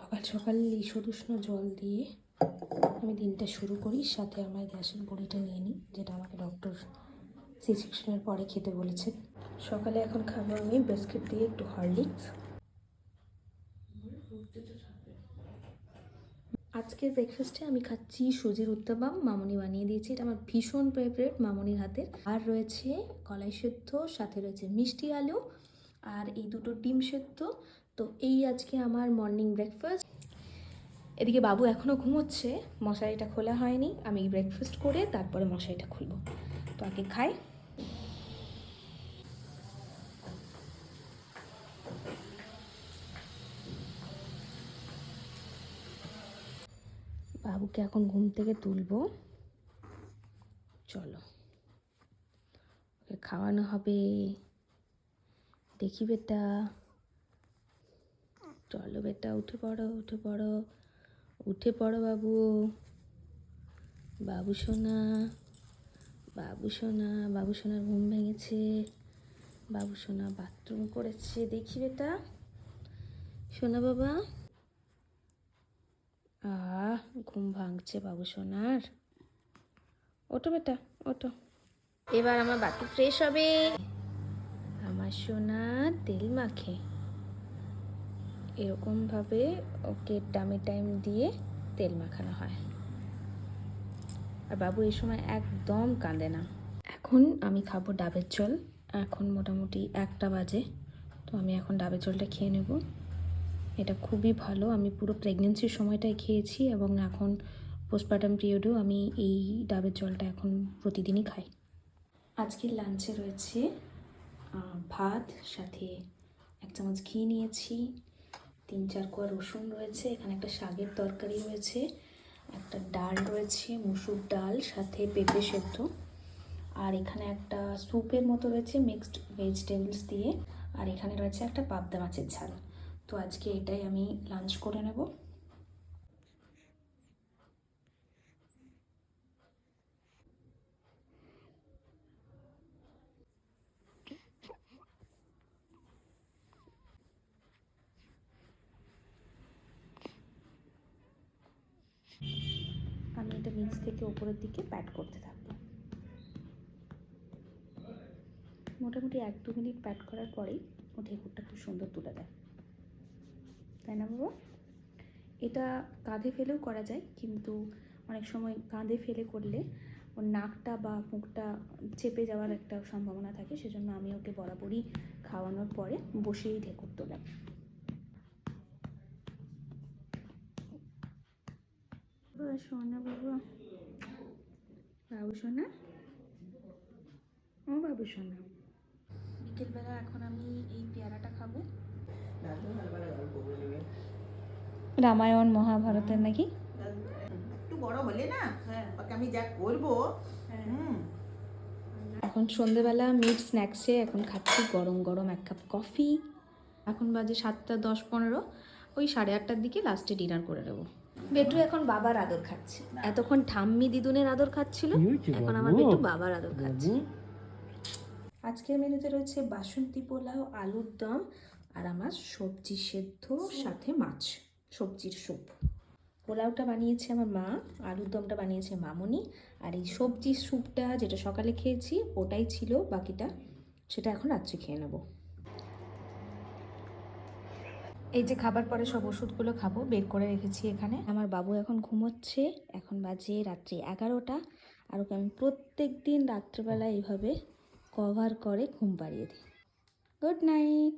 সকাল সকাল ঈষদুষ্ণ জল দিয়ে আমি দিনটা শুরু করি, সাথে আমার গ্যাসের বড়িটা নিয়ে নিই, যেটা আমাকে ডক্টর সি সেকশনের পরে খেতে বলেছেন। সকালে এখন খাবো আমি বিস্কিট দিয়ে একটু হরলিক্স। আজকের ব্রেকফাস্টে আমি খাচ্ছি সুজির উত্তাপাম, মামনি বানিয়ে দিয়েছি। এটা আমার ভীষণ ফেভারিট মামনির হাতের। আর রয়েছে কলাই সেদ্ধ, সাথে রয়েছে মিষ্টি আলু, আর এই দুটো ডিম সেদ্ধ। তো এই আজকে আমার মর্নিং ব্রেকফাস্ট। এদিকে বাবু এখনও ঘুমোচ্ছে, মশারিটা খোলা হয়নি। আমি ব্রেকফাস্ট করে তারপরে মশারিটা খুলব। তো আগে খাই। বাবুকে এখন ঘুম থেকে তুলবো, চলো ওকে খাওয়ানো হবে। দেখি বেটা, চলো বেটা, উঠে পড়ো, উঠে পড়ো, উঠে পড়ো বাবু, বাবু সোনা, বাবু সোনা। বাবু সোনার ঘুম ভেঙেছে, বাবু সোনা বাথরুম করেছে। দেখি বেটা, সোনা বাবা। ঘুম ভাঙছে বাবু সোনার। ওঠো বেটা, ওঠো। এবার আমার বাতি ফ্রেশ হবে। আমার সোনা তেল মাখে, এরকমভাবে ওকে টাইমে টাইম দিয়ে তেল মাখানো হয়। আর বাবু এই সময় একদম কাঁদে না। এখন আমি খাবো ডাবের জল। এখন মোটামুটি 1টা বাজে, তো আমি এখন ডাবের জলটা খেয়ে নেব। এটা খুবই ভালো, আমি পুরো প্রেগনেন্সির সময়টাই খেয়েছি এবং এখন পোস্টপার্টাম পিরিয়ডেও আমি এই ডাবের জলটা এখন প্রতিদিনই খাই। আজকের লাঞ্চে রয়েছে ভাত, সাথে 1 চামচ ঘি নিয়েছি, 3-4 কোয়া রসুন রয়েছে, এখানে একটা শাকের তরকারি রয়েছে, একটা ডাল রয়েছে, মুসুর ডাল, সাথে পেঁপে সেদ্ধ, আর এখানে একটা স্যুপের মতো রয়েছে মিক্সড ভেজিটেবলস দিয়ে, আর এখানে রয়েছে একটা পাবদা মাছের ঝাল। তো আজকে এটাই আমি লাঞ্চ করে নেব। আমি এটা নিচ থেকে উপরের দিকে প্যাট করতে থাকবো। মোটামুটি 1-2 মিনিট প্যাট করার পরেই ও ঢেকুরটা খুব সুন্দর তুলে দেয়, তাই না বাবা? এটা কাঁধে ফেলেও করা যায়, কিন্তু অনেক সময় কাঁধে ফেলে করলে ওর নাকটা বা মুখটা চেপে যাওয়ার একটা সম্ভাবনা থাকে, সেজন্য আমি ওকে বরাবরই খাওয়ানোর পরে বসেই ঢেকুর তোলাই। সোনা বাবা, বাবু সোনা, ও বাবু সোনা। বিকেলবেলা এখন আমি এই পেয়ারাটা খাবো। রামায়ণ মহাভারতের নাকি একটু বড় হলে না ওকে আমি যা করবো। এখন সন্ধেবেলা মিড স্ন্যাক্সে এখন খাচ্ছি গরম গরম 1 কাপ কফি। এখন বাজে 7:10-15, ওই 8:30টার দিকে লাস্টে ডিনার করে নেবো। বেটু এখন বাবার আদর খাচ্ছে। এতক্ষণ ঠাম্মি দিদুনের আদর খাচ্ছিল, এখন আমার বেটু বাবার আদর খাচ্ছে। আজকের মেনুতে রয়েছে বাসন্তী পোলাও, আলুর দম, আর আমার সবজি সেদ্ধ, সাথে মাছ, সবজির স্যুপ। পোলাওটা বানিয়েছে আমার মা, আলুর দমটা বানিয়েছে মামনি, আর এই সবজির স্যুপটা যেটা সকালে খেয়েছি ওটাই ছিল, বাকিটা সেটা এখন রাত্রে খেয়ে নেব। এই যে খাবার পরে সব ওষুধগুলো খাবো, বের করে রেখেছি এখানে। আমার বাবু এখন ঘুমোচ্ছে, এখন বাজে রাত্রি 11টা, আর ওকে আমি প্রত্যেক দিন রাত্রেবেলা এইভাবে কভার করে ঘুম পাড়িয়ে দিই। Good night.